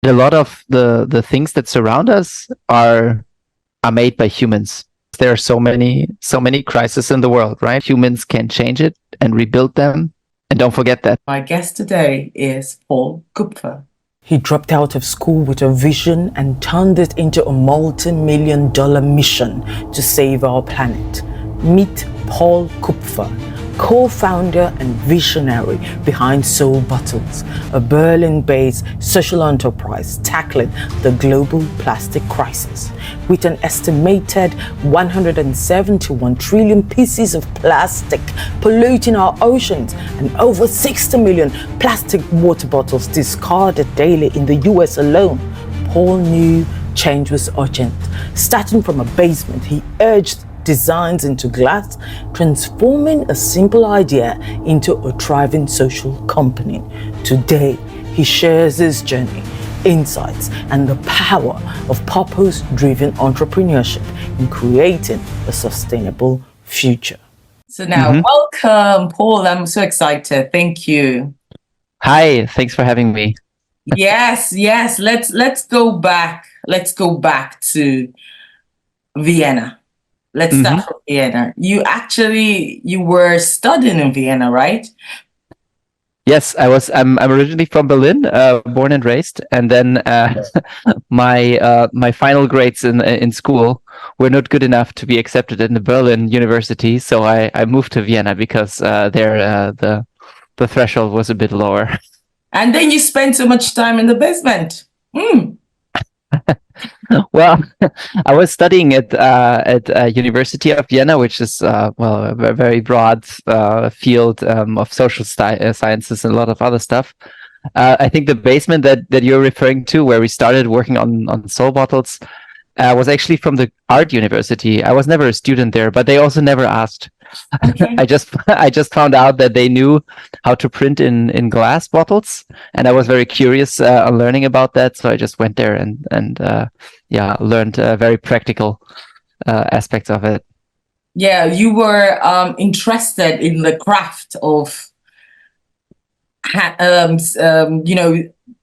A lot of the things that surround us are made by humans. There are so many crises in the world, right? Humans can change it and rebuild them. And don't forget that. My guest today is Paul Kupfer. He dropped out of school with a vision and turned it into a multi-million-dollar mission to save our planet. Meet Paul Kupfer, co-founder and visionary behind Soulbottles, a Berlin-based social enterprise tackling the global plastic crisis. With an estimated 171 trillion pieces of plastic polluting our oceans and over 60 million plastic water bottles discarded daily in the US alone, Paul knew change was urgent. Starting from a basement, he urged designs into glass, transforming a simple idea into a thriving social company. Today, he shares his journey, insights, and the power of purpose-driven entrepreneurship in creating a sustainable future. So now, welcome, Paul. I'm so excited. Thank you. Hi, thanks for having me. Yes. Let's go back. Let's go back to Vienna. Let's start from Vienna. You were studying in Vienna, right? Yes, I was. I'm originally from Berlin, born and raised, and then my final grades in school were not good enough to be accepted in the Berlin University, so I moved to Vienna because there the threshold was a bit lower. And then you spent so much time in the basement. Well, I was studying at University of Vienna, which is a very broad field of social sciences and a lot of other stuff. I think the basement that you're referring to, where we started working on Soulbottles, was actually from the art university. I was never a student there, but they also never asked. Okay. I just found out that they knew how to print in glass bottles, and I was very curious on learning about that. So I just went there and learned very practical aspects of it. Yeah, you were interested in the craft of,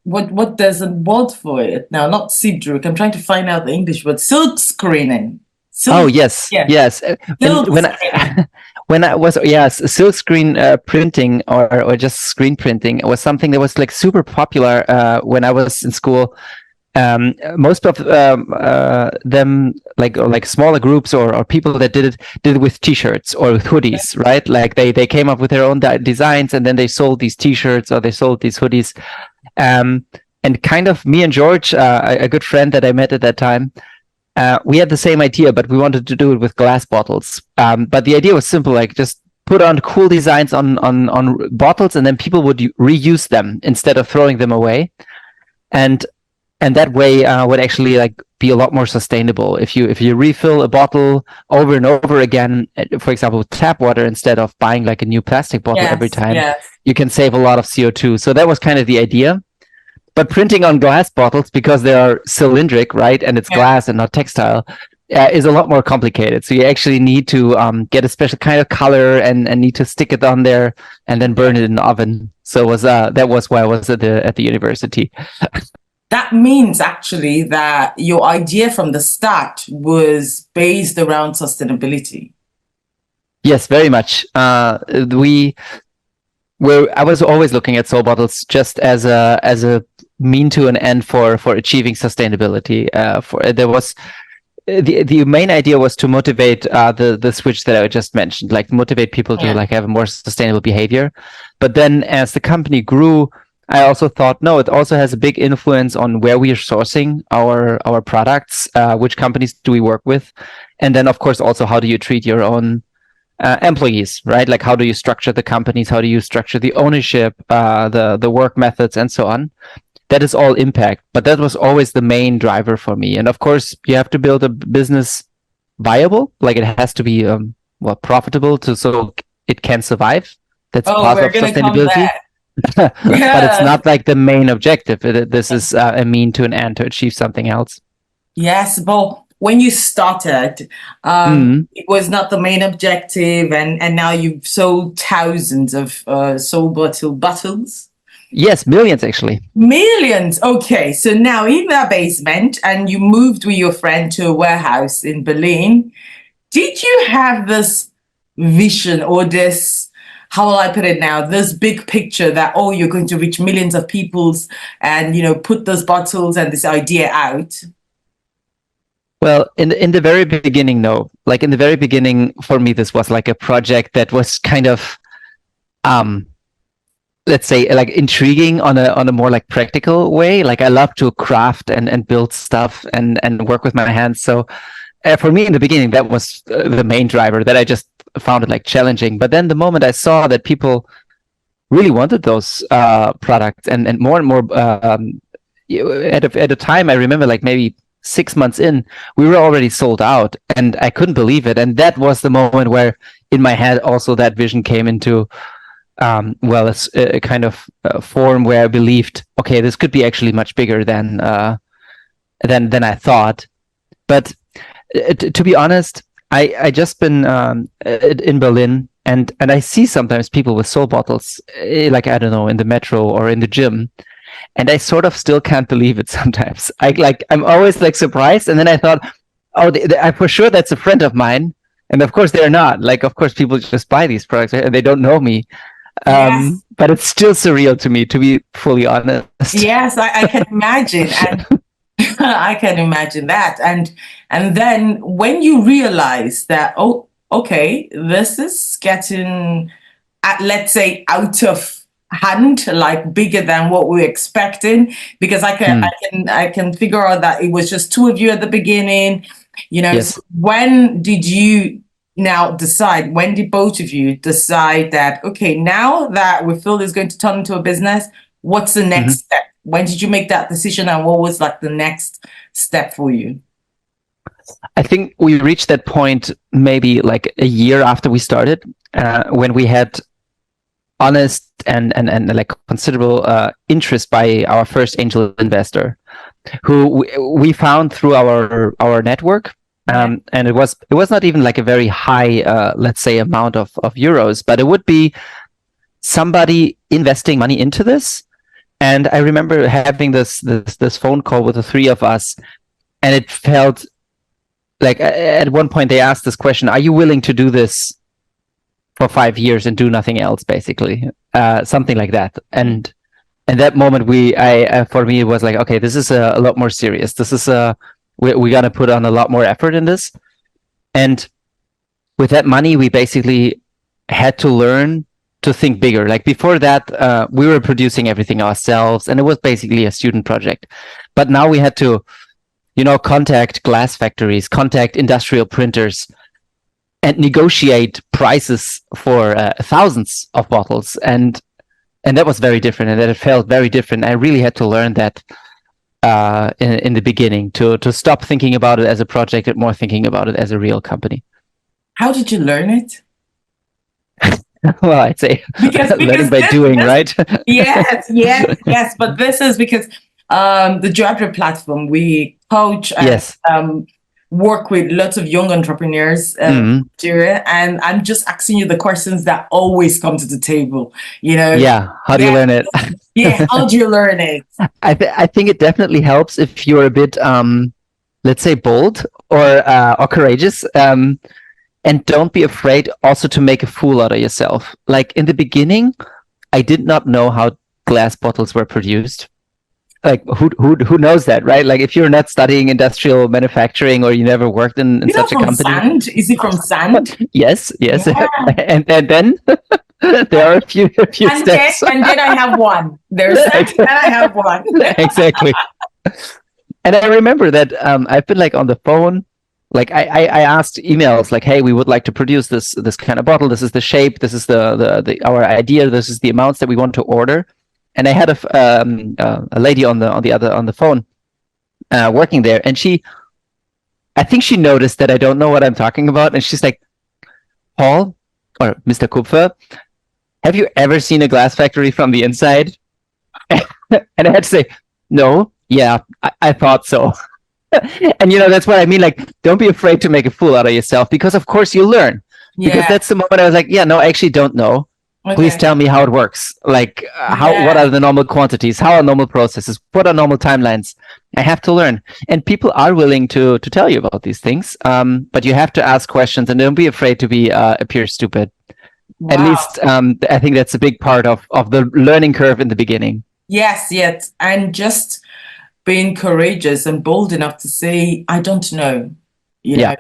what there's a word for it now? Not silk. I'm trying to find out the English word. Silk screening. Yes. When I was silk screen printing or just screen printing was something that was like super popular when I was in school. Most of them, like smaller groups or people that did it with T-shirts or with hoodies, right? Like they came up with their own designs and then they sold these T-shirts or they sold these hoodies. And kind of me and George, a good friend that I met at that time, we had the same idea, but we wanted to do it with glass bottles. But the idea was simple, like just put on cool designs on bottles, and then people would reuse them instead of throwing them away. And that way would actually like be a lot more sustainable. If you refill a bottle over and over again, for example, with tap water, instead of buying like a new plastic bottle every time, you can save a lot of CO2. So that was kind of the idea. But printing on glass bottles, because they are cylindric, right, and it's glass and not textile, is a lot more complicated. So you actually need to get a special kind of color and need to stick it on there and then burn it in the oven. So that was why I was at the university. That means actually that your idea from the start was based around sustainability. Yes, very much. I was always looking at Soulbottles just as a mean to an end for achieving sustainability. The main idea was to motivate the switch that I just mentioned, like motivate people to like have a more sustainable behavior. But then as the company grew, I also thought, no, it also has a big influence on where we are sourcing our products, which companies do we work with, and then of course also how do you treat your own employees, right? Like how do you structure the companies? How do you structure the ownership, the work methods, and so on? That is all impact, but that was always the main driver for me. And of course, you have to build a business viable, like it has to be profitable so it can survive. That's part of sustainability. But it's not like the main objective. This is a mean to an end to achieve something else. Yes, but when you started, it was not the main objective, and now you've sold thousands of Soulbottle bottles. Yes, millions actually. Millions. Okay, so now in that basement, and you moved with your friend to a warehouse in Berlin. Did you have this vision or this, how will I put it now, this big picture that, oh, you're going to reach millions of peoples and, put those bottles and this idea out? Well, in the very beginning, no. Like in the very beginning, for me, this was like a project that was kind of, let's say, like intriguing on a more like practical way. Like I love to craft and build stuff and work with my hands. So for me in the beginning, that was the main driver, that I just found it like challenging. But then the moment I saw that people really wanted those products and more, at a time, I remember like maybe 6 months in, we were already sold out, and I couldn't believe it. And that was the moment where in my head also that vision came into it's a kind of form where I believed, okay, this could be actually much bigger than I thought. But to be honest, I just been in Berlin, and I see sometimes people with soul bottles, like I don't know, in the metro or in the gym, and I sort of still can't believe it sometimes. I'm always like surprised, and then I thought, oh, I'm for sure that's a friend of mine, and of course they're not. Like, of course, people just buy these products and they don't know me. Yes. But it's still surreal to me, to be fully honest. Yes, I can imagine, and I can imagine that. And then when you realize that, oh, okay, this is getting, let's say, out of hand, like bigger than what we were expecting, because I can figure out that it was just two of you at the beginning. Yes. So when did you now decide? When did both of you decide that, okay, now that we feel is going to turn into a business, what's the next step? When did you make that decision, and what was like the next step for you? I think we reached that point maybe like a year after we started, when we had honest and like considerable interest by our first angel investor, who we found through our network. And it was not even like a very high, let's say, amount of euros, but it would be somebody investing money into this. And I remember having this phone call with the three of us, and it felt like at one point they asked this question: "Are you willing to do this for 5 years and do nothing else?" Basically, something like that. And in that moment, for me, it was like, okay, this is a lot more serious. This is we got to put on a lot more effort in this. And with that money, we basically had to learn to think bigger. Like before that, we were producing everything ourselves, and it was basically a student project. But now we had to, contact glass factories, contact industrial printers, and negotiate prices for thousands of bottles. And that was very different, and that it felt very different. I really had to learn that in the beginning, to stop thinking about it as a project and more thinking about it as a real company. How did you learn it? Well, I'd say because learning by doing, right? Yes. But this is because the Joana platform, we coach and work with lots of young entrepreneurs, Nigeria, and I'm just asking you the questions that always come to the table. Yeah. How do you learn it? How do you learn it? I think it definitely helps if you're a bit, let's say, bold or courageous. And don't be afraid also to make a fool out of yourself. Like in the beginning, I did not know how glass bottles were produced. Like who knows that, right? Like if you're not studying industrial manufacturing or you never worked in such a company. Sand? Is it from sand? Yes. Yeah. and then there are a few steps. And then I have one. There's sand and I have one. Exactly. And I remember that I've been like on the phone. Like I asked emails like, hey, we would like to produce this kind of bottle. This is the shape. This is the our idea. This is the amounts that we want to order. And I had a lady on the phone working there, and I think she noticed that I don't know what I'm talking about, and she's like, Paul or Mr. Kupfer, have you ever seen a glass factory from the inside? And I had to say, no. Yeah, I thought so. And that's what I mean. Like, don't be afraid to make a fool out of yourself, because of course you learn. Because that's the moment I was like, yeah, no, I actually don't know. Please Okay. tell me how it works. Like, what Yeah. are the normal quantities? How are normal processes? What are normal timelines? I have to learn. And people are willing to tell you about these things. But you have to ask questions, and don't be afraid to appear stupid. At Wow. least, I think that's a big part of the learning curve in the beginning. Yes, yes. And just being courageous and bold enough to say, I don't know. Yeah.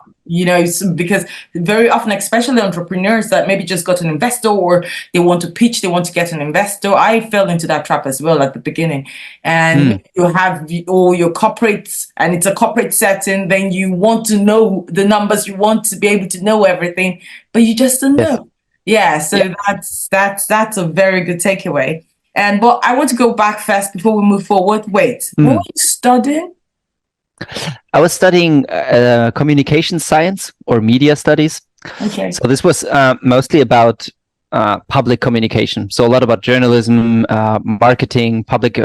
Because very often, especially entrepreneurs that maybe just got an investor or they want to pitch, they want to get an investor. I fell into that trap as well at the beginning. And you have all your corporates, and it's a corporate setting, then you want to know the numbers, you want to be able to know everything, but you just don't Yes. know. Yeah, so that's a very good takeaway. And but I want to go back first before we move forward. Wait, what were you studying? I was studying communication science or media studies. Okay. So this was mostly about public communication. So a lot about journalism, marketing, public,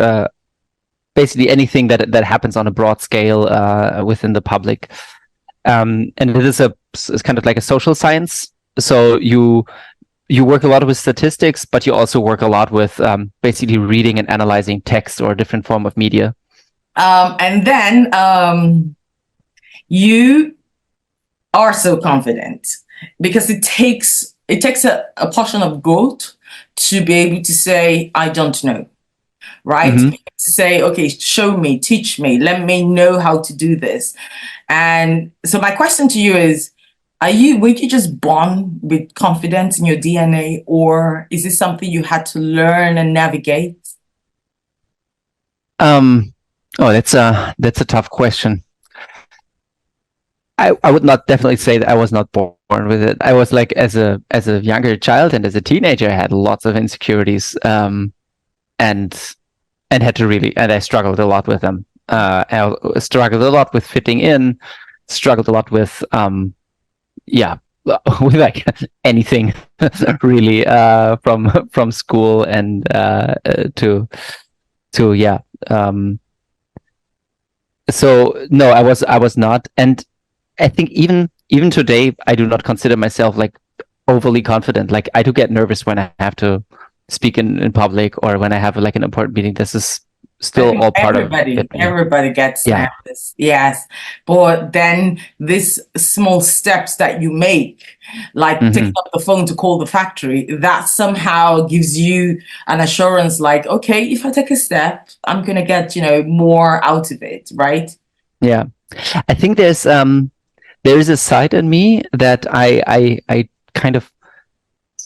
basically anything that happens on a broad scale within the public. And it is it's kind of like a social science. So you work a lot with statistics, but you also work a lot with basically reading and analyzing text or a different form of media. And then you are so confident because it takes a portion of growth to be able to say, I don't know, right? To say, okay, show me, teach me, let me know how to do this. And so my question to you is, were you just born with confidence in your DNA, or is this something you had to learn and navigate? Oh, that's a tough question. I would not definitely say that I was not born with it. I was like, as a younger child and as a teenager, I had lots of insecurities, and had to and I struggled a lot with them. I struggled a lot with fitting in, struggled a lot with with like anything really, from school and to so no, I was not. And I think even today, I do not consider myself like overly confident. Like, I do get nervous when I have to speak in public, or when I have like an important meeting. This is still all part of it. Everybody gets nervous. Yes. But then these small steps that you make, like taking up the phone to call the factory, that somehow gives you an assurance like, okay, if I take a step, I'm going to get, more out of it. Right. Yeah. I think there's a side in me that I kind of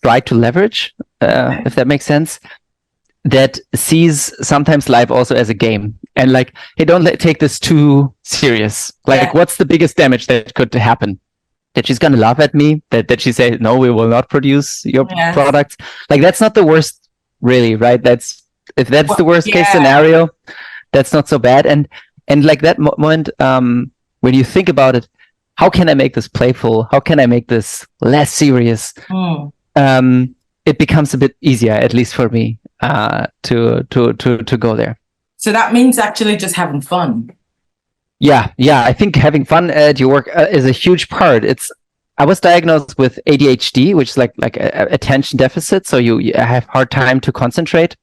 try to leverage, if that makes sense, that sees sometimes life also as a game, and like, hey, don't take this too serious. Like, what's the biggest damage that could happen? That she's gonna laugh at me, that she says, no, we will not produce your products. Like, that's not the worst, really, right? If that's the worst case scenario, that's not so bad. And like that moment, when you think about it, how can I make this playful? How can I make this less serious? It becomes a bit easier, at least for me, to go there. So that means actually just having fun. Yeah. I think having fun at your work is a huge part. I was diagnosed with ADHD, which is like attention deficit. So you have hard time to concentrate.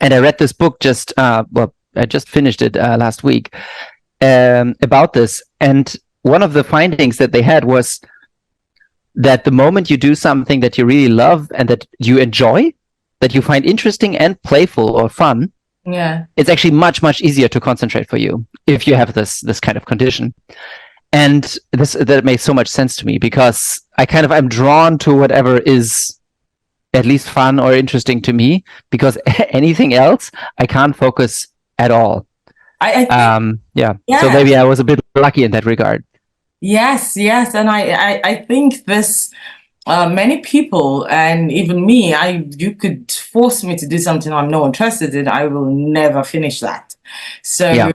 And I read this book I just finished it last week, about this. And one of the findings that they had was that the moment you do something that you really love and that you enjoy, that you find interesting and playful or fun, it's actually much, much easier to concentrate for you if you have this kind of condition. And that makes so much sense to me, because I'm drawn to whatever is at least fun or interesting to me, because anything else I can't focus at all. I think, so maybe I was a bit lucky in that regard. Yes, and I think this, many people, and even me, you could force me to do something I'm not interested in, I will never finish that. So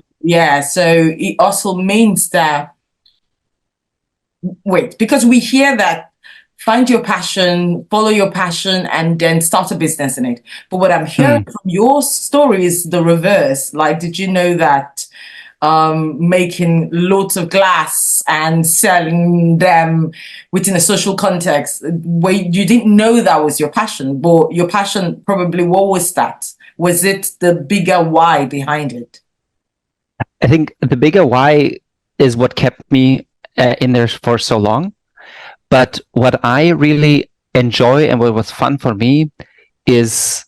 so it also means that, because we hear that find your passion, follow your passion, and then start a business in it. But what I'm hearing from your story is the reverse. Like, did you know that making loads of glass and selling them within a social context, where you didn't know that was your passion, but your passion probably, what was that? Was it the bigger why behind it? I think the bigger why is what kept me in there for so long. But what I really enjoy and what was fun for me is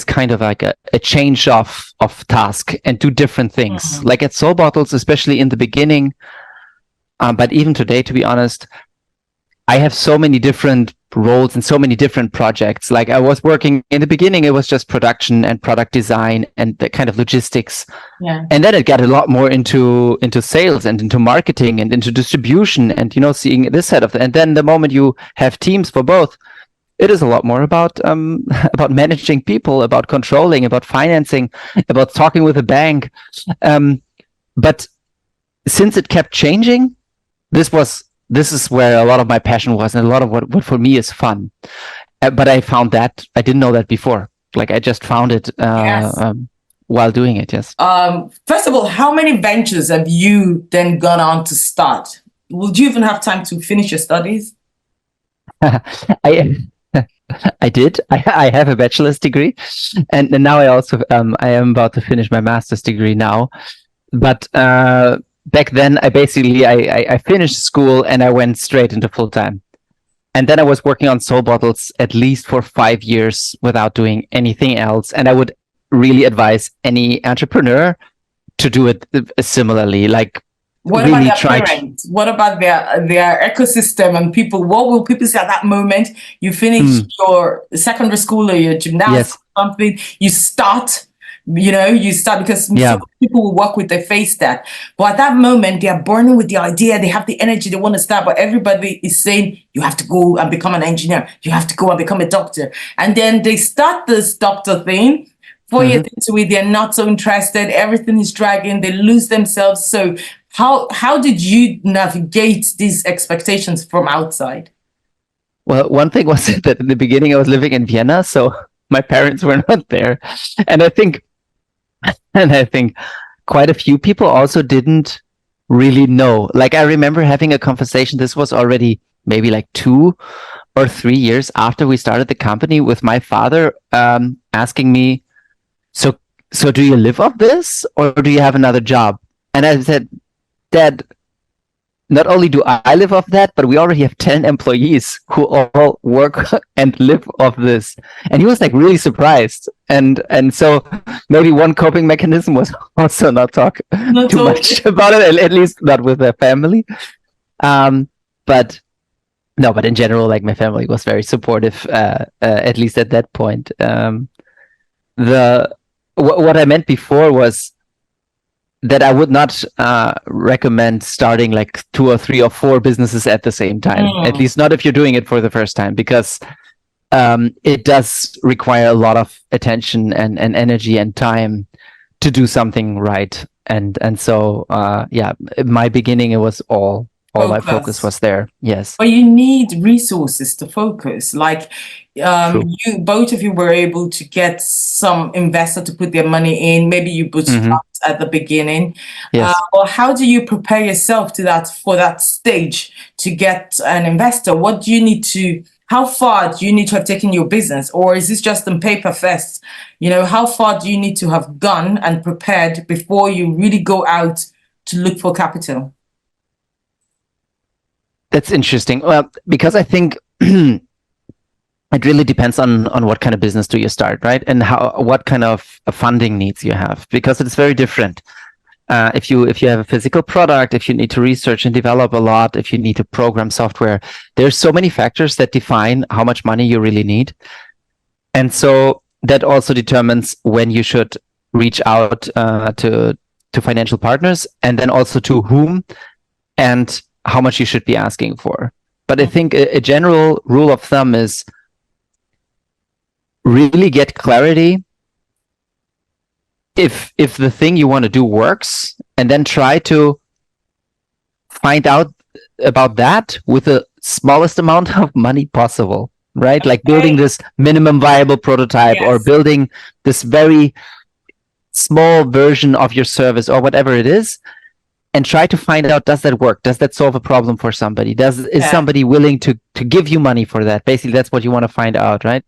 kind of like a change of task and do different things. Mm-hmm. Like at Soulbottles, especially in the beginning, but even today, to be honest, I have so many different roles and so many different projects. Like I was working in the beginning, it was just production and product design and the kind of logistics. Yeah. And then it got a lot more into sales and into marketing and into distribution and, seeing this side of it. And then the moment you have teams for both, it is a lot more about managing people, about controlling, about financing, about talking with a bank. But since it kept changing, this is where a lot of my passion was, and a lot of what for me is fun. But I found that I didn't know that before. Like I just found it while doing it. Yes. First of all, how many ventures have you then gone on to start? Would you even have time to finish your studies? I did. I have a bachelor's degree, and now I also I am about to finish my master's degree now. But back then, I finished school and I went straight into full time, and then I was working on Soulbottles at least for 5 years without doing anything else. And I would really advise any entrepreneur to do it similarly. Like, what really about their parents? What about their ecosystem and people? What will people say at that moment? You finish your secondary school or your gymnasium or something. You start because people will work with their face that. But at that moment, they are burning with the idea. They have the energy. They want to start. But everybody is saying, you have to go and become an engineer. You have to go and become a doctor. And then they start this doctor thing. 4 years into it, they're not so interested. Everything is dragging. They lose themselves. So how did you navigate these expectations from outside? Well, one thing was that in the beginning I was living in Vienna, so my parents were not there. And I think quite a few people also didn't really know. Like I remember having a conversation, this was already maybe like 2 or 3 years after we started the company, with my father asking me, so do you live off this or do you have another job? And I said, Dad, not only do I live off that, but we already have 10 employees who all work and live off this. And he was like really surprised. And so maybe one coping mechanism was also not talk too much about it, at least not with their family. But in general, like my family was very supportive, at least at that point. What I meant before was that I would not recommend starting like 2 or 3 or 4 businesses at the same time, at least not if you're doing it for the first time, because it does require a lot of attention and energy and time to do something right. And so, in my beginning, it was all my focus was there. Yes. But you need resources to focus. Like both of you were able to get some investor to put their money in. Maybe you bootstrapped at the beginning. Yes. Or how do you prepare yourself for that stage to get an investor? How far do you need to have taken your business? Or is this just on paper first? How far do you need to have gone and prepared before you really go out to look for capital? That's interesting. Well, because I think it really depends on what kind of business do you start, right? And what kind of funding needs you have, because it's very different. If you have a physical product, if you need to research and develop a lot, if you need to program software, there's so many factors that define how much money you really need. And so that also determines when you should reach out to financial partners, and then also to whom and how much you should be asking for. But I think a general rule of thumb is really get clarity if the thing you want to do works, and then try to find out about that with the smallest amount of money possible, right? Like building this minimum viable prototype, or building this very small version of your service, or whatever it is. and try to find out, does that work? Does that solve a problem for somebody? Is Yeah. somebody willing to give you money for that? Basically, that's what you want to find out, right?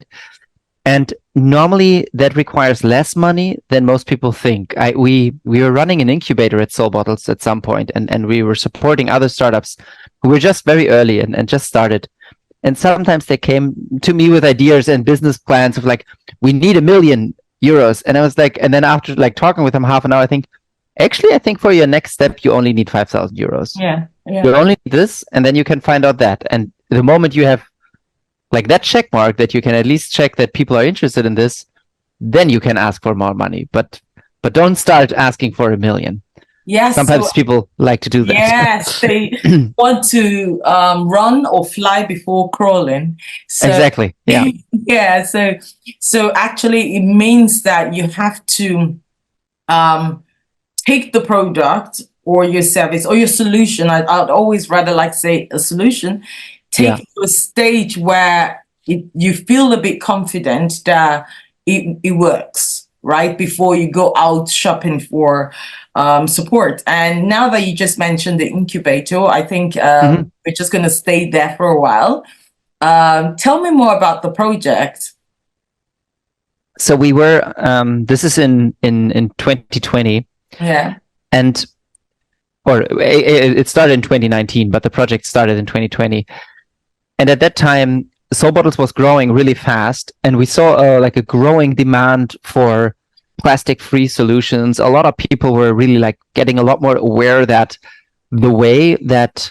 And normally that requires less money than most people think. We were running an incubator at Soulbottles at some point, and we were supporting other startups who were just very early and just started. And sometimes they came to me with ideas and business plans of like, we need €1 million. And I was like, and then after like talking with them half an hour, I think for your next step, you only need €5,000. Yeah. You only need this, and then you can find out that. And the moment you have like that check mark that you can at least check that people are interested in this, then you can ask for more money. But don't start asking for $1 million. Yes. Sometimes people like to do that. Yes, they want to run or fly before crawling. So, exactly. Yeah. Yeah. So actually, it means that you have to take the product or your service or your solution. I'd always rather like say a solution. Take it to a stage where you feel a bit confident that it works, right? Before you go out shopping for support. And now that you just mentioned the incubator, I think we're just going to stay there for a while. Tell me more about the project. So we were, this is in 2020. Yeah. Or it started in 2019, but the project started in 2020. And at that time, Soulbottles was growing really fast, and we saw like a growing demand for plastic-free solutions. A lot of people were really like getting a lot more aware that the way that,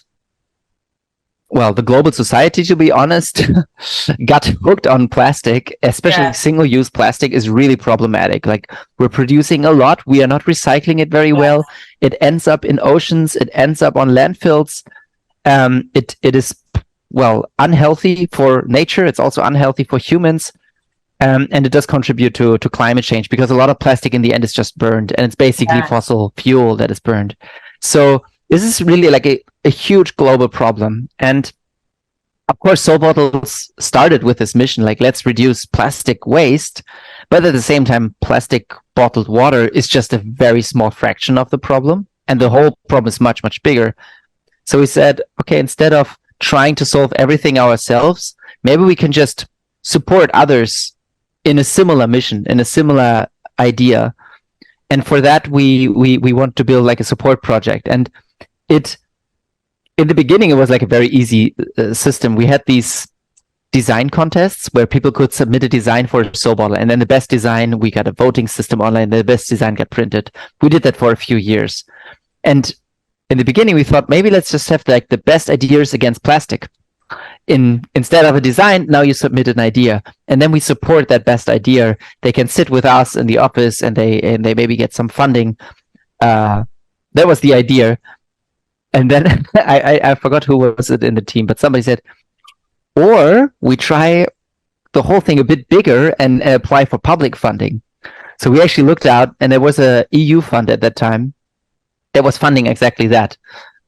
well, the global society, to be honest, got hooked on plastic, especially single-use plastic, is really problematic. Like, we're producing a lot. We are not recycling it very well. It ends up in oceans. It ends up on landfills. It is, well, unhealthy for nature. It's also unhealthy for humans. And it does contribute to climate change, because a lot of plastic in the end is just burned, and it's basically fossil fuel that is burned. So this is really like a huge global problem. And of course, Soulbottles started with this mission, like, let's reduce plastic waste. But at the same time, plastic bottled water is just a very small fraction of the problem. And the whole problem is much, much bigger. So we said, okay, instead of trying to solve everything ourselves, maybe we can just support others in a similar mission, in a similar idea. And for that, we want to build like a support project. And in the beginning, it was like a very easy system. We had these design contests where people could submit a design for a Soulbottle, and then the best design, we got a voting system online, the best design got printed. We did that for a few years. And in the beginning, we thought, maybe let's just have like the best ideas against plastic. Instead of a design, now you submit an idea, and then we support that best idea. They can sit with us in the office, and they maybe get some funding. That was the idea. And then I forgot who was it in the team, but somebody said, or we try the whole thing a bit bigger and apply for public funding. So we actually looked out, and there was a EU fund at that time that was funding exactly that.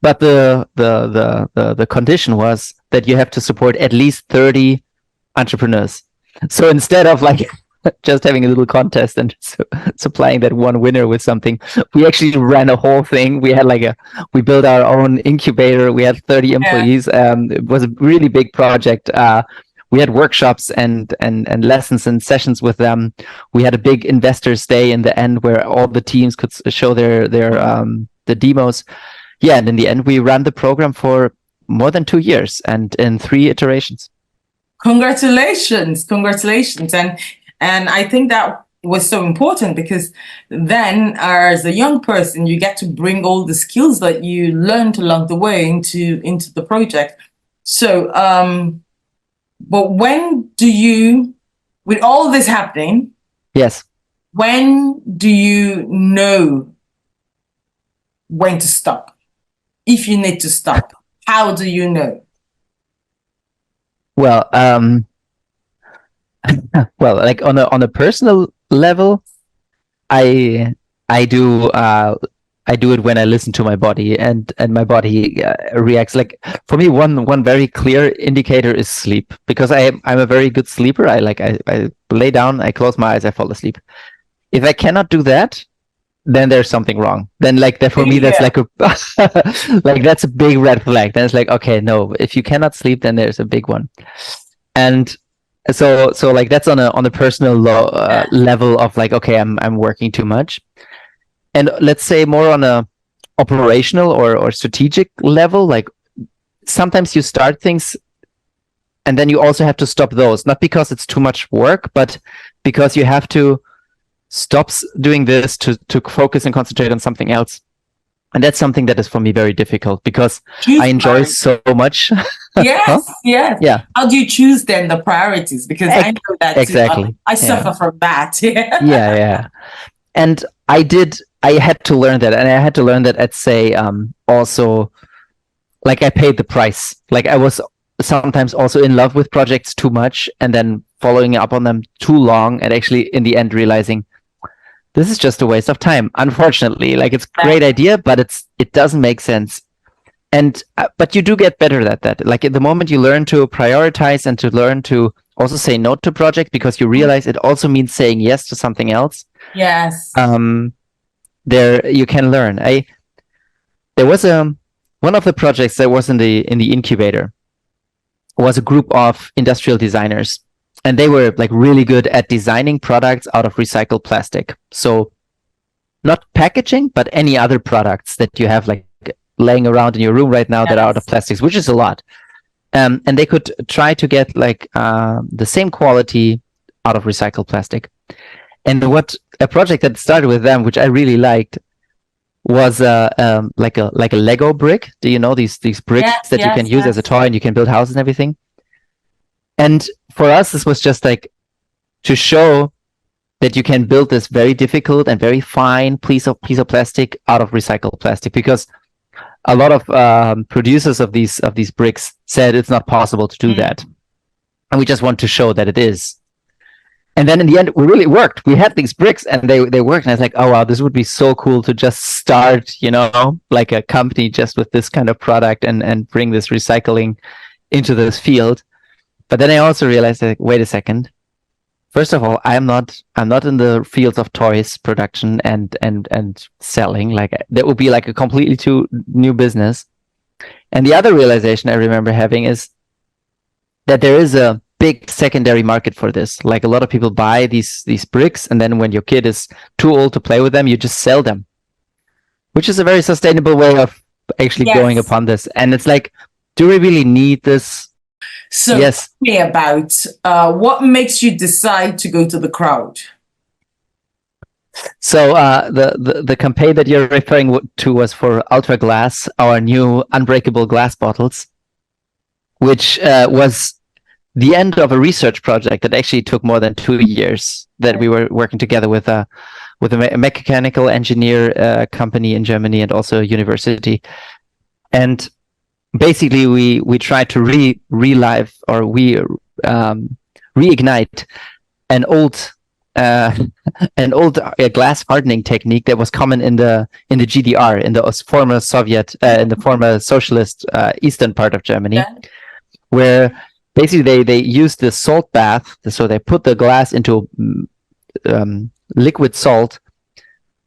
But the condition was that you have to support at least 30 entrepreneurs. So instead of like just having a little contest and supplying that one winner with something, we actually ran a whole thing. We had we built our own incubator. We had 30 employees. It was a really big project. We had workshops and lessons and sessions with them. We had a big investors day in the end where all the teams could show their the demos. Yeah, and in the end, we ran the program for more than 2 years and in 3 iterations. Congratulations. And I think that was so important, because then as a young person, you get to bring all the skills that you learned along the way into the project. So, but when do you, with all this happening, yes, when do you know when to stop? If you need to stop, how do you know? Well, well, like on a personal level, I do it when I listen to my body, and my body reacts. Like, for me, one very clear indicator is sleep, because I'm a very good sleeper. I lay down, I close my eyes, I fall asleep. If I cannot do that, then there's something wrong. Then like that for me, that's like a like that's a big red flag. Then it's like, okay, no, if you cannot sleep, then there's a big one. And so like that's on a personal level of like, okay, I'm working too much. And let's say more on a operational or strategic level, like sometimes you start things and then you also have to stop those, not because it's too much work, but because you have to stop doing this to focus and concentrate on something else. And that's something that is for me very difficult because I enjoy so much. Yes, yes. Yeah. How do you choose then the priorities? Because I know that exactly. I suffer from that. Yeah. And I had to learn that. And I had to learn that at say also like I paid the price. Like I was sometimes also in love with projects too much and then following up on them too long and actually in the end realizing this is just a waste of time. Unfortunately, like it's a great idea, but it doesn't make sense. And but you do get better at that. Like at the moment you learn to prioritize and to learn to also say no to project because you realize it also means saying yes to something else. Yes. There you can learn. There was one of the projects that was in the incubator was a group of industrial designers. And they were like really good at designing products out of recycled plastic. So not packaging, but any other products that you have like laying around in your room right now that are out of plastics, which is a lot. And they could try to get like the same quality out of recycled plastic. And what a project that started with them, which I really liked, was like a Lego brick. Do you know these bricks that you can use as a toy and you can build houses and everything? And for us, this was just like to show that you can build this very difficult and very fine piece of plastic out of recycled plastic, because a lot of producers of these bricks said it's not possible to do that, and we just want to show that it is. And then in the end, we really worked. We had these bricks, and they worked. And I was like, oh wow, this would be so cool to just start, like a company just with this kind of product and bring this recycling into this field. But then I also realized that, wait a second. First of all, I'm not in the fields of toys production and selling. Like that would be like a completely new business. And the other realization I remember having is that there is a big secondary market for this. Like a lot of people buy these bricks, and then when your kid is too old to play with them, you just sell them, which is a very sustainable way of actually going upon this. And it's like, do we really need this? So tell me about what makes you decide to go to the crowd? So the campaign that you're referring to was for Ultra Glass, our new Unbreakable glass bottles, which was the end of a research project that actually took more than 2 years, that we were working together with a mechanical engineer company in Germany and also a university. And basically we tried to reignite an old glass hardening technique that was common in the GDR, in the former Soviet, in the former socialist eastern part of Germany, where basically they used the salt bath. So they put the glass into liquid salt.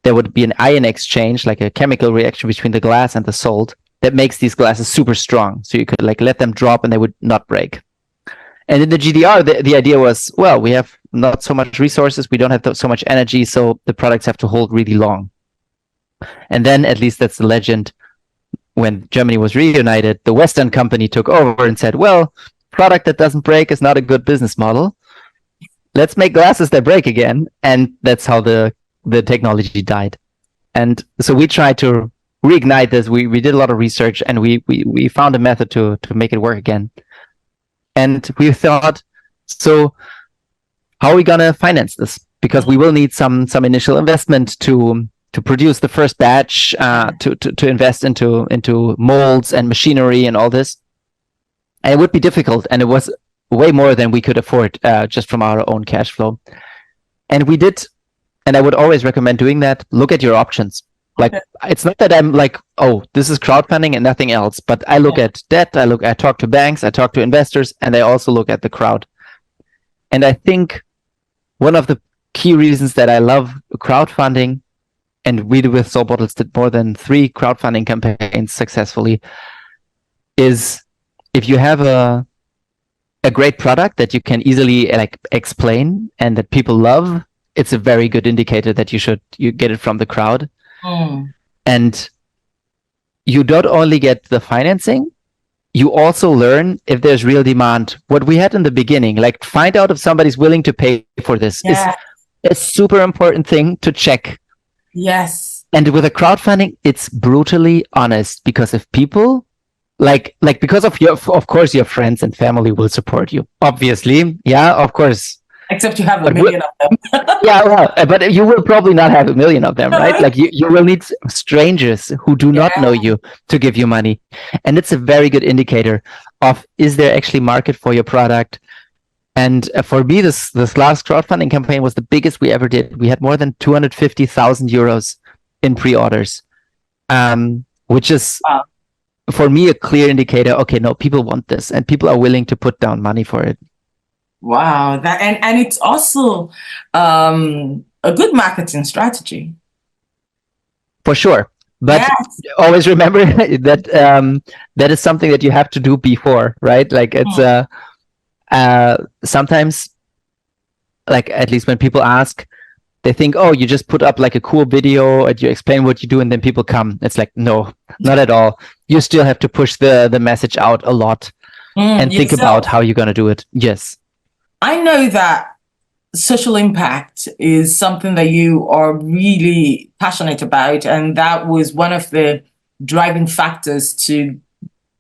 There would be an ion exchange, like a chemical reaction between the glass and the salt, that makes these glasses super strong. So you could like let them drop and they would not break. And in the GDR, the idea was, well, we have not so much resources, we don't have so much energy, so the products have to hold really long. And then, at least that's the legend, when Germany was reunited, the Western company took over and said, well, product that doesn't break is not a good business model. Let's make glasses that break again. And that's how the technology died. And so we tried to reignite this. We did a lot of research, and we found a method to make it work again. And we thought, so how are we gonna finance this? Because we will need some initial investment to produce the first batch, to invest into molds and machinery and all this. And it would be difficult, and it was way more than we could afford just from our own cash flow. And we did, and I would always recommend doing that. Look at your options. Like, it's not that I'm like, oh, this is crowdfunding and nothing else, but I look at debt, I talk to banks, I talk to investors, and I also look at the crowd. And I think one of the key reasons that I love crowdfunding and we with Soulbottles did more than 3 crowdfunding campaigns successfully, is if you have a great product that you can easily like explain and that people love, it's a very good indicator that you get it from the crowd. And you don't only get the financing, you also learn if there's real demand. What we had in the beginning, like find out if somebody's willing to pay for this, is a super important thing to check. Yes. And with a crowdfunding, it's brutally honest, because if people like because of course your friends and family will support you, obviously, yeah, of course, except you have a million of them. Yeah, well, but you will probably not have a million of them, right? Like you will need strangers who do not know you to give you money, and it's a very good indicator of, is there actually market for your product? And for me, this last crowdfunding campaign was the biggest we ever did. We had more than 250,000 euros in pre-orders, which is for me a clear indicator. Okay, no, people want this, and people are willing to put down money for it. Wow, that and it's also a good marketing strategy. For sure, but always remember that that is something that you have to do before, right? Like it's sometimes, like at least when people ask, they think, oh, you just put up like a cool video and you explain what you do and then people come. It's like, no, not at all. You still have to push the message out a lot and think about how you're going to do it. Yes. I know that social impact is something that you are really passionate about, and that was one of the driving factors to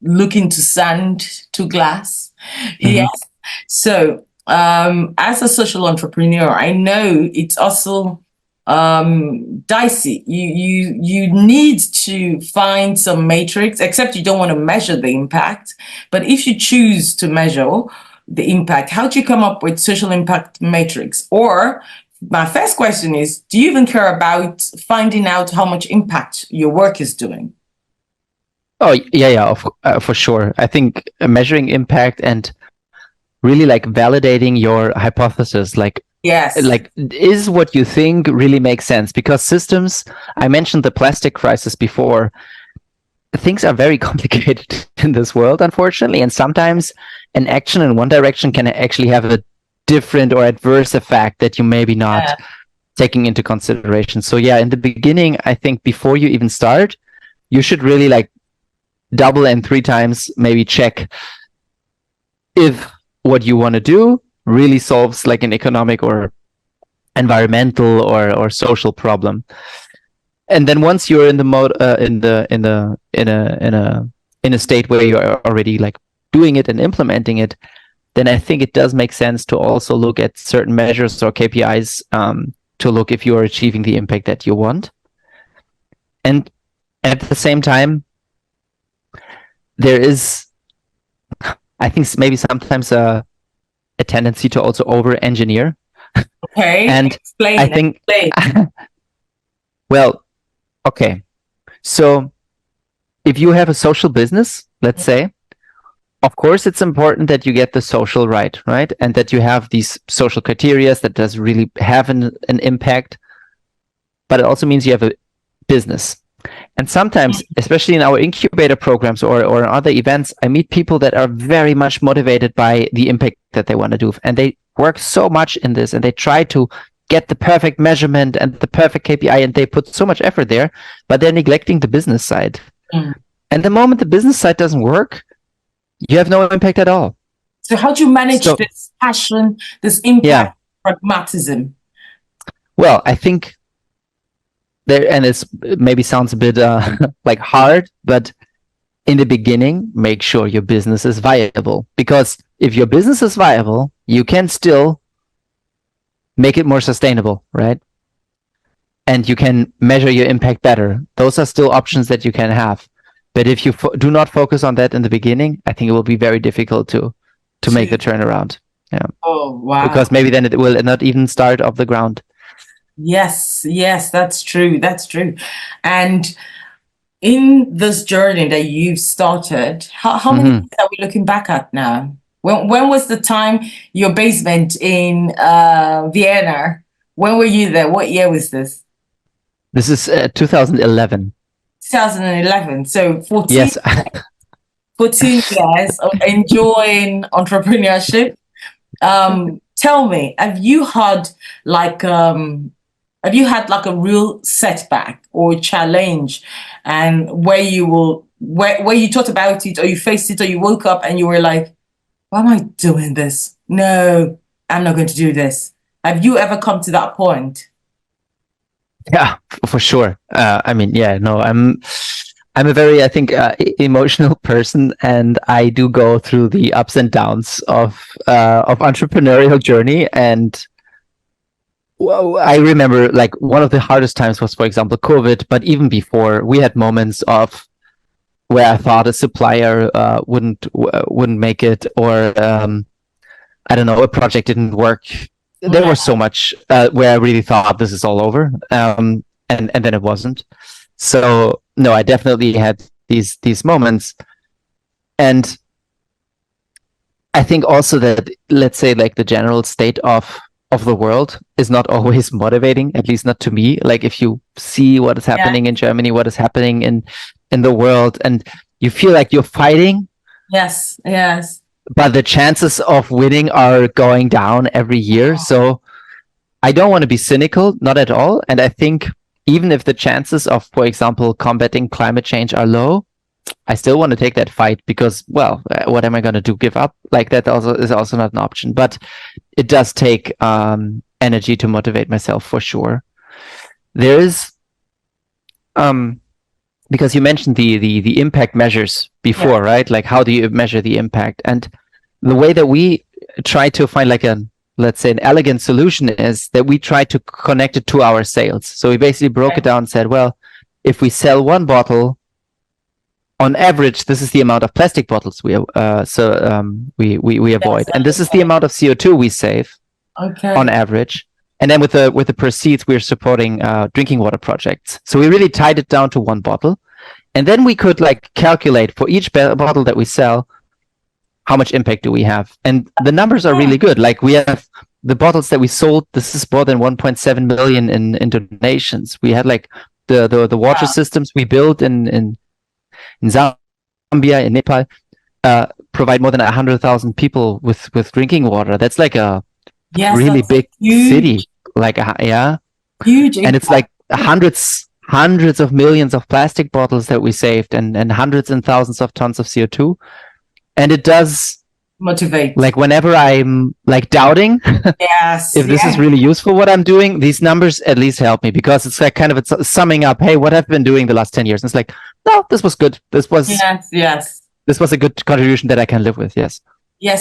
look into sand to glass. Yes. So as a social entrepreneur, I know it's also dicey. You need to find some matrix, except you don't want to measure the impact. But if you choose to measure the impact, how do you come up with social impact matrix? Or my first question is, do you even care about finding out how much impact your work is doing? Oh, yeah, for sure. I think measuring impact and really like validating your hypothesis, like, like, is what you think really makes sense? Because systems, I mentioned the plastic crisis before, things are very complicated in this world, unfortunately, and sometimes an action in one direction can actually have a different or adverse effect that you maybe not taking into consideration. So yeah, in the beginning, I think before you even start, you should really like double and 3 times maybe check if what you want to do really solves like an economic or environmental or social problem. And then once you're in the mode in a state where you're already like doing it and implementing it, then I think it does make sense to also look at certain measures or KPIs to look if you are achieving the impact that you want. And at the same time, there is, I think, maybe sometimes a tendency to also over-engineer. Okay, and explain. I think, well, okay, so if you have a social business, let's say, of course, it's important that you get the social right? And that you have these social criteria that does really have an impact, but it also means you have a business. And sometimes, especially in our incubator programs or other events, I meet people that are very much motivated by the impact that they want to do. And they work so much in this and they try to get the perfect measurement and the perfect KPI, and they put so much effort there, but they're neglecting the business side. And the moment the business side doesn't work, you have no impact at all. So how do you manage this passion, this impact, pragmatism? Well, I think there, and it's maybe sounds a bit like hard, but in the beginning, make sure your business is viable. Because if your business is viable, you can still make it more sustainable, right? And you can measure your impact better. Those are still options that you can have. But if you do not focus on that in the beginning, I think it will be very difficult to make the turnaround. Yeah. Oh, wow. Because maybe then it will not even start off the ground. Yes, that's true. That's true. And in this journey that you've started, how many years are we looking back at now? When was the time your basement in Vienna? When were you there? What year was this? This is 2011. 2011. So 14, Yes. 14 years of enjoying entrepreneurship. Tell me, have you had like a real setback or challenge, and where you thought about it, or you faced it, or you woke up and you were like, why am I doing this? No, I'm not going to do this. Have you ever come to that point? Yeah, for sure. I'm a very, I think, emotional person, and I do go through the ups and downs of entrepreneurial journey. And well, I remember like one of the hardest times was, for example, COVID. But even before, we had moments of where I thought a supplier wouldn't make it, or I don't know, a project didn't work. There was so much where I really thought this is all over, and then it wasn't. So no, I definitely had these moments, and I think also that, let's say, like the general state of the world is not always motivating, at least not to me. Like if you see what is happening in Germany, what is happening in the world, and you feel like you're fighting. Yes. But the chances of winning are going down every year. So I don't want to be cynical, not at all. And I think even if the chances of, for example, combating climate change are low, I still want to take that fight because, well, what am I going to do? Give up? Like that also is also not an option. But it does take energy to motivate myself for sure. There is, because you mentioned the impact measures before, right? Like how do you measure the impact? And the way that we try to find like let's say an elegant solution is that we try to connect it to our sales. So we basically broke it down and said, well, if we sell one bottle, on average, this is the amount of plastic bottles we avoid, and this is the amount of CO2 we save on average. And then with the proceeds, we're supporting drinking water projects. So we really tied it down to one bottle, and then we could like calculate for each bottle that we sell, how much impact do we have? And the numbers are really good. Like we have the bottles that we sold. This is more than 1.7 million in donations. We had like the water systems we built in Zambia, in Nepal, provide more than 100,000 people with drinking water. That's like a really big city. Like huge. And it's like hundreds of millions of plastic bottles that we saved, and hundreds and thousands of tons of CO2. And it does motivate. Like whenever I'm like doubting if this is really useful what I'm doing, these numbers at least help me, because it's like kind of it's summing up, hey, what I've been doing the last 10 years. And it's like, no, this was good. This was this was a good contribution that I can live with. Yes.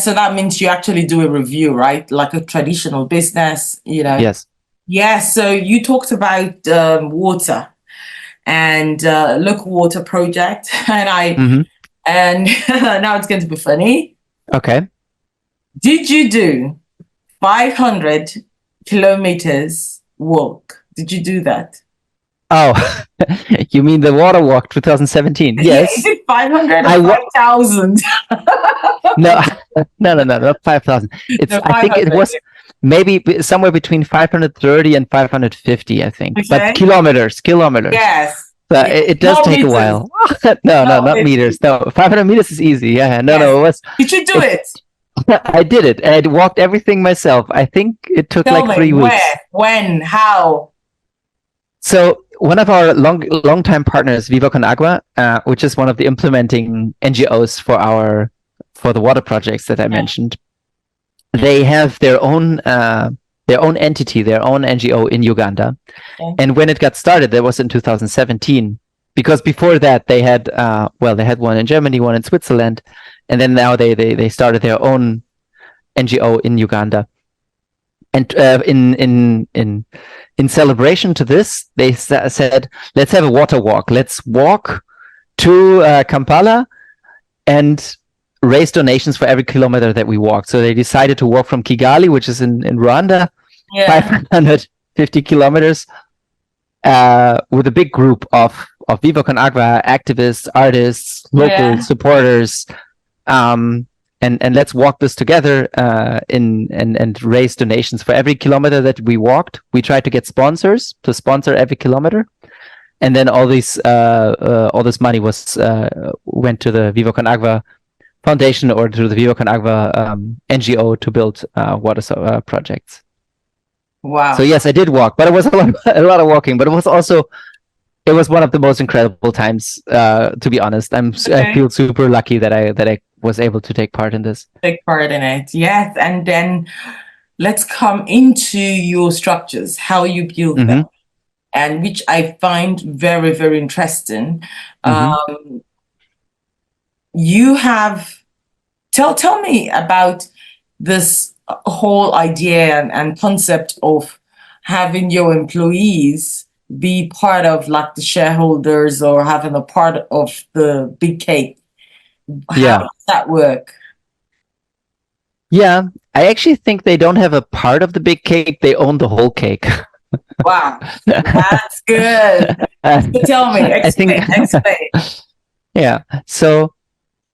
So that means you actually do a review, right? Like a traditional business, Yes. So you talked about water and local water project, and and now it's going to be funny. Okay. Did you do 500 kilometers walk? Did you do that? Oh, you mean the water walk 2017? Yes. 500 or 5,000? No, not 5,000. I think it was maybe somewhere between 530 and 550, I think. Okay. But kilometers. Yes. So it does take a while. No, not meters. No, 500 meters is easy. Yeah, no, it was. Did you do it? I did it, and I walked everything myself. I think it took like 3 weeks. Where? When? How? So one of our long-time partners, Viva Con Agua, which is one of the implementing NGOs for the water projects that I mentioned, they have their own entity, their own NGO in Uganda. And when it got started, that was in 2017. Because before that, they had one in Germany, one in Switzerland, and then now they started their own NGO in Uganda. And in celebration to this, they said, let's have a water walk. Let's walk to Kampala and raise donations for every kilometer that we walked. So they decided to walk from Kigali, which is in Rwanda, 550 kilometers, with a big group of Viva Con Agua activists, artists, local supporters, and let's walk this together and raise donations for every kilometer that we walked. We tried to get sponsors to sponsor every kilometer, and then all this money went to the Viva Con Agua Foundation or to the Viva Con Agua NGO to build water projects. Wow. So yes, I did walk, but it was a lot of walking. But it was one of the most incredible times. To be honest, I feel super lucky that I was able to take part in this. Take part in it, yes. And then let's come into your structures, how you build them, and which I find very, very interesting. You have tell me about this whole idea and concept of having your employees be part of like the shareholders or having a part of the big cake. How does that work? Yeah, I actually think they don't have a part of the big cake. They own the whole cake. Wow, that's good. So tell me, explain. Yeah, so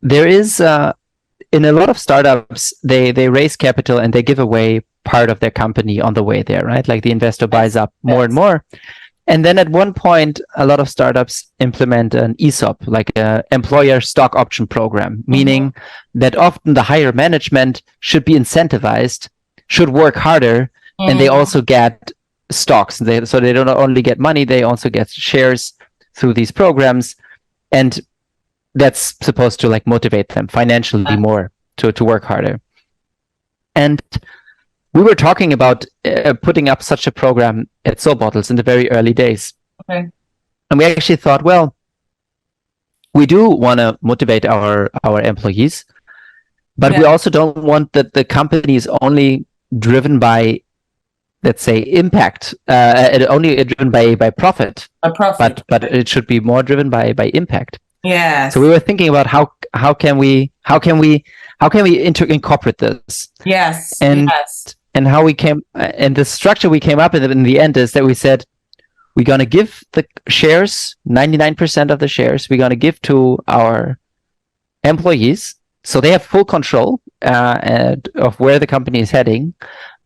there is in a lot of startups, they raise capital and they give away part of their company on the way there, right? Like the investor buys up more and more. And then at one point, a lot of startups implement an ESOP, like an employer stock option program, meaning that often the higher management should be incentivized, should work harder, and they also get stocks. So they don't only get money, they also get shares through these programs. And that's supposed to like motivate them financially more to work harder. And we were talking about putting up such a program at Soulbottles in the very early days. Okay. And we actually thought, well, we do want to motivate our employees, but we also don't want that the company is only driven by, let's say, impact, only driven by profit. A profit. But it should be more driven by impact. Yeah. So we were thinking about how can we incorporate this? Yes. And how we came, and the structure we came up with in the end is that we said, we're going to give the shares, 99% of the shares, we're going to give to our employees. So they have full control of where the company is heading.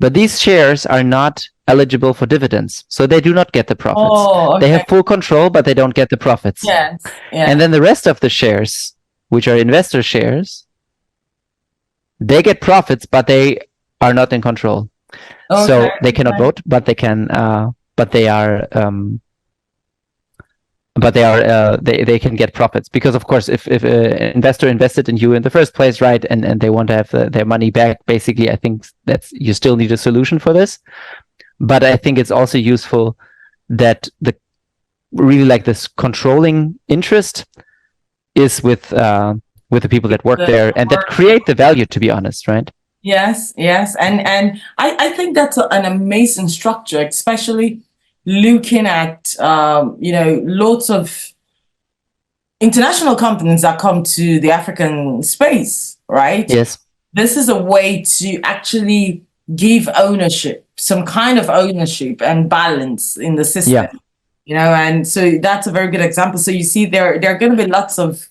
But these shares are not eligible for dividends. So they do not get the profits. Oh, okay. They have full control, but they don't get the profits. Yes. And then the rest of the shares, which are investor shares, they get profits, but they are not in control. Okay. So they cannot vote, but they can. They can get profits because, of course, if an investor invested in you in the first place, right, and they want to have their money back, basically, I think you still need a solution for this. But I think it's also useful that really like this controlling interest is with the people that work there and that create the value, to be honest, right? Yes, and I think that's an amazing structure, especially looking at lots of international companies that come to the African space, right? Yes. This is a way to actually give ownership, some kind of ownership and balance in the system. Yeah. And so that's a very good example. So you see there are going to be lots of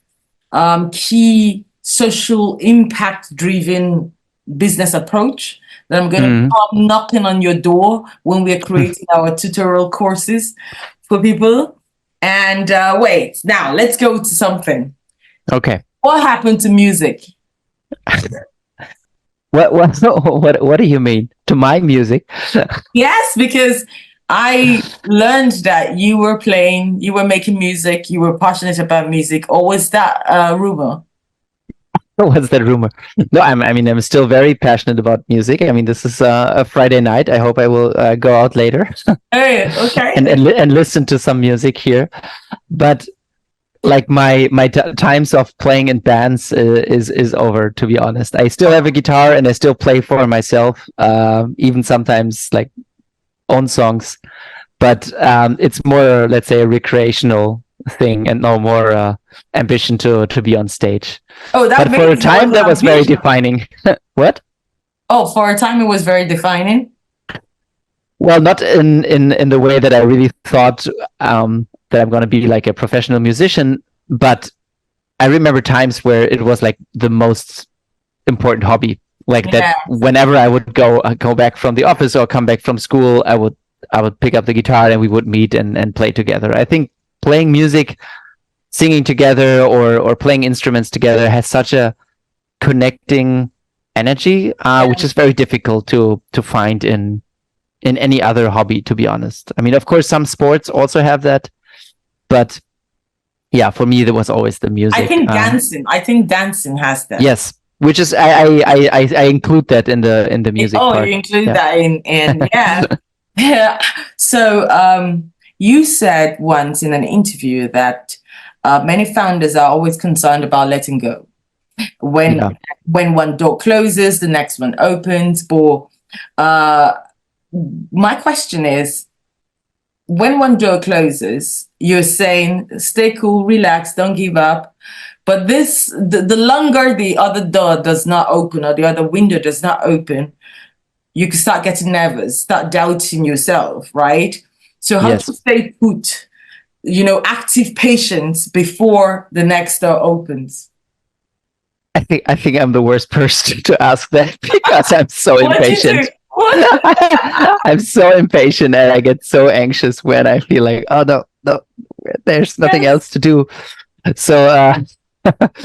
key social impact driven business approach that I'm going to come knocking on your door when we're creating our tutorial courses for people. And wait, now let's go to something. Okay. What happened to music? What do you mean to my music? Yes, because I learned that you were making music, you were passionate about music, or was that a rumor? What's that rumor? No, I'm still very passionate about music. I mean, this is a Friday night. I hope I will go out later. Hey, okay. and listen to some music here. But like my times of playing in bands is over, to be honest. I still have a guitar and I still play for myself, even sometimes like own songs. But it's more, let's say, a recreational thing and no more ambition to be on stage. Oh, but for a time that was very defining. What? Oh, for a time it was very defining. Well, not in the way that I really thought that I'm going to be like a professional musician, but I remember times where it was like the most important hobby. Like that, Yeah. whenever I would go back from the office or come back from school, I would pick up the guitar and we would meet and play together. I think playing music, singing together or playing instruments together has such a connecting energy, which is very difficult to find in any other hobby, to be honest. I mean, of course, some sports also have that, but yeah, for me, there was always the music. I think dancing has that. Yes, which is I include that in the music part. You include that in yeah. Yeah. So you said once in an interview that many founders are always concerned about letting go. When one door closes, the next one opens. But my question is, when one door closes, you're saying stay cool, relax, don't give up. But the longer the other door does not open or the other window does not open, you can start getting nervous, start doubting yourself, right? So how to stay put, active patience before the next door opens? I think I'm the worst person to ask that because I'm so impatient. I'm so impatient and I get so anxious when I feel like, oh no, there's nothing else to do. So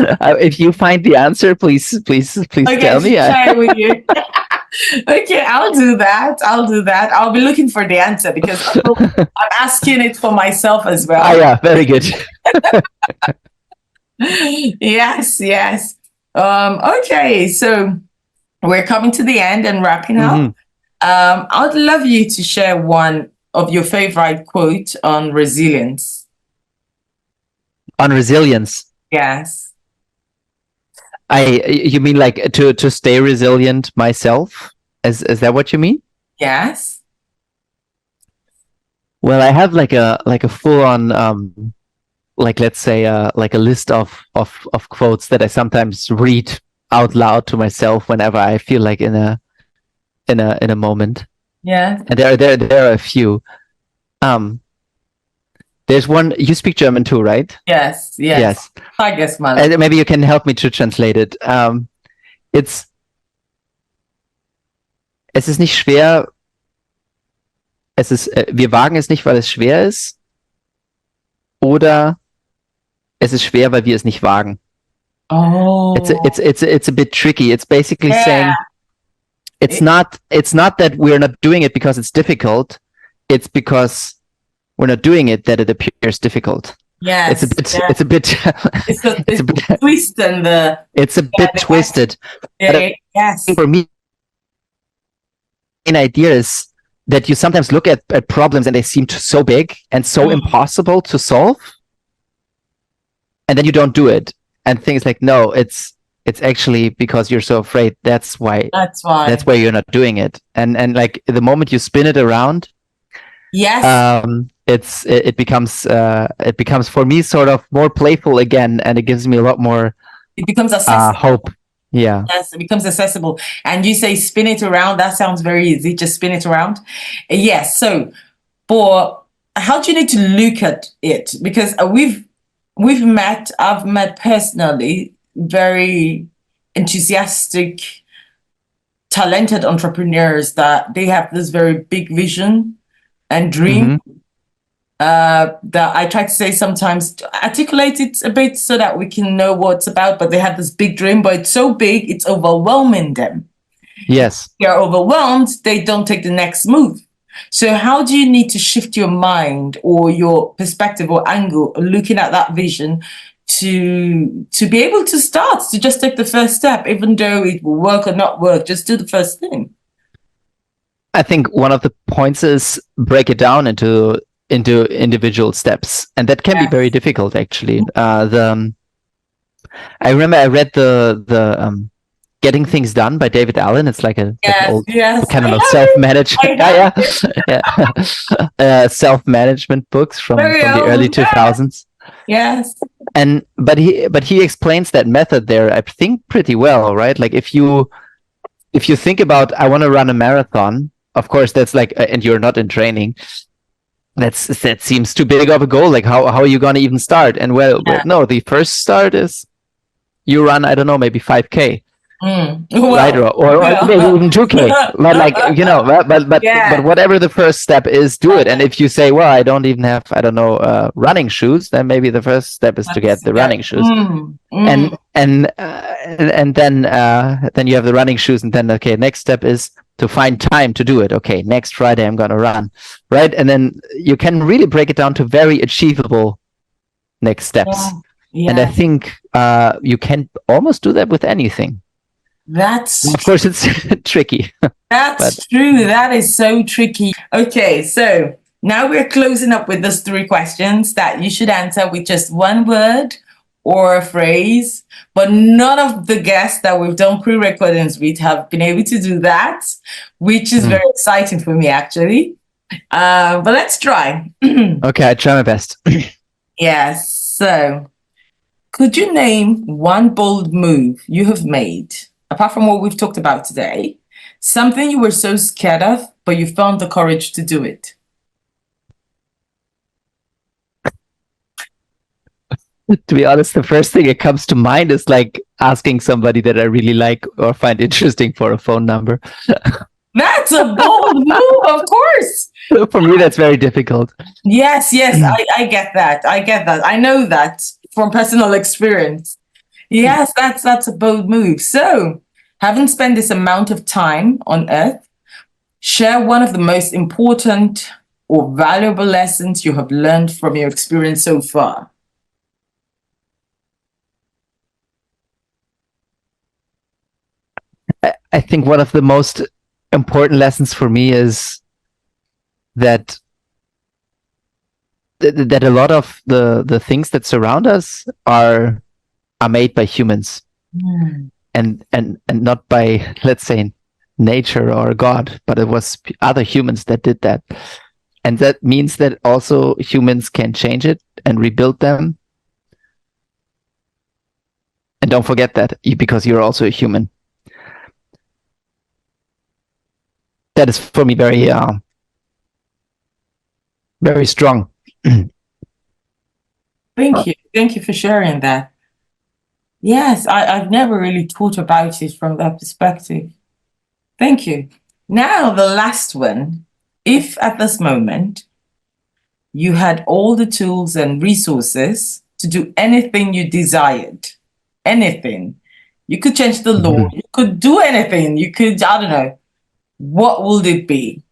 if you find the answer, please tell me. Share with you. Okay, I'll do that. I'll be looking for the answer because I'm asking it for myself as well. Oh yeah, very good. Yes. Okay, so we're coming to the end and wrapping up. I'd love you to share one of your favorite quote on resilience. On resilience? Yes. You mean like to stay resilient myself? Is that what you mean? Yes. Well, I have like a full on like, let's say like a list of quotes that I sometimes read out loud to myself whenever I feel like in a moment. Yeah. And there are a few. There's one. You speak German too, right? Yes. I guess, man. And maybe you can help me to translate it. Es ist nicht schwer. Wir wagen es nicht, weil es schwer ist. Oder es ist schwer, weil wir es nicht wagen. Oh. It's a bit tricky. It's basically saying it's not that we're not doing it because it's difficult. It's because we're not doing it that it appears difficult. Yes. It's a bit twist and it's a bit twisted. Yes. For me, an idea is that you sometimes look at problems and they seem so big and so impossible to solve, and then you don't do it. And things like, no, it's actually because you're so afraid. That's why you're not doing it. And like the moment you spin it around, yes, it becomes for me sort of more playful again, and it gives me a lot more. It becomes accessible. Hope. Yeah. Yes, it becomes accessible. And you say spin it around. That sounds very easy. Just spin it around. Yes. So, but how do you need to look at it? Because I've met personally very enthusiastic, talented entrepreneurs that they have this very big vision and dream. That I try to say sometimes to articulate it a bit so that we can know what it's about, but they have this big dream, but it's so big, it's overwhelming them. Yes. They're overwhelmed, they don't take the next move. So how do you need to shift your mind or your perspective or angle looking at that vision to be able to start, to just take the first step, even though it will work or not work, just do the first thing? I think one of the points is break it down into individual steps, and that can be very difficult actually. I remember I read the Getting Things Done by David Allen. It's like an old kind of self-management self-management books from the early 2000s. Yes. But he explains that method there, I think, pretty well, right? Like if you think about, I want to run a marathon, of course that's like, and you're not in training, that seems too big of a goal. Like how are you going to even start? And no, the first start is you run, I don't know, maybe 5K. right? Or maybe even 2K. But like, but whatever the first step is, do it. And if you say, well, I don't even have, I don't know, running shoes, then maybe the first step is to get the running shoes. And then you have the running shoes, and then, okay, next step is to find time to do it. Okay, next Friday I'm going to run, right? And then you can really break it down to very achievable next steps. And I think you can almost do that with anything. Of course, it's tricky. That's true. That is so tricky. Okay, so now we're closing up with those 3 questions that you should answer with just one word or a phrase, but none of the guests that we've done pre-recordings with have been able to do that, which is very exciting for me, actually. But let's try. Okay, I try my best. Yes. So, could you name one bold move you have made, apart from what we've talked about today, something you were so scared of, but you found the courage to do it? To be honest, the first thing that comes to mind is like asking somebody that I really like or find interesting for a phone number. That's a bold move, of course. For me, that's very difficult. Yes, I get that. I know that from personal experience. Yes, that's a bold move. So, having spent this amount of time on Earth, share one of the most important or valuable lessons you have learned from your experience so far. I think one of the most important lessons for me is that a lot of the things that surround us are made by humans, and not by, let's say, nature or God, but it was other humans that did that. And that means that also humans can change it and rebuild them. And don't forget that, because you're also a human. That is for me very, very strong. Thank you. Thank you for sharing that. Yes, I've never really thought about it from that perspective. Thank you. Now, the last one. If at this moment you had all the tools and resources to do anything you desired, anything, you could change the law, you could do anything, you could, I don't know, what would it be?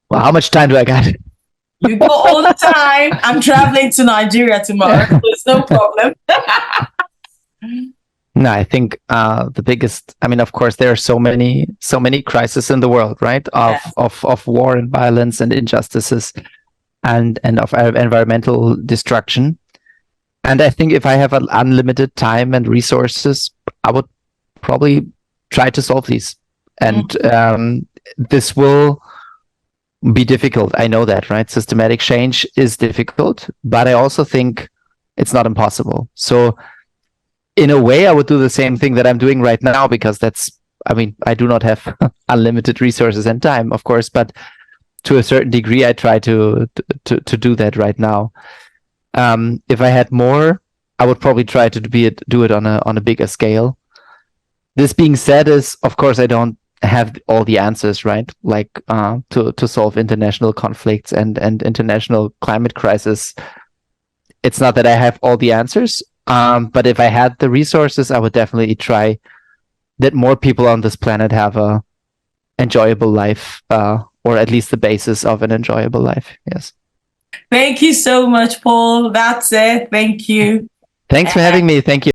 Well, how much time do I got? You got all the time. I'm traveling to Nigeria tomorrow, so it's no problem. No, I think the biggest, I mean, of course, there are so many crises in the world, right? Of war and violence and injustices and of environmental destruction. And I think if I have an unlimited time and resources, I would probably try to solve these. And this will be difficult. I know that, right? Systematic change is difficult, but I also think it's not impossible. So in a way, I would do the same thing that I'm doing right now, because I do not have unlimited resources and time, of course, but to a certain degree, I try to do that right now. If I had more, I would probably try to do it on a bigger scale. This being said, is of course I don't have all the answers, right? Like to solve international conflicts and international climate crisis. It's not that I have all the answers, but if I had the resources, I would definitely try that more people on this planet have a enjoyable life, or at least the basis of an enjoyable life. Yes. Thank you so much, Paul. That's it. Thank you. Thanks for having me. Thank you.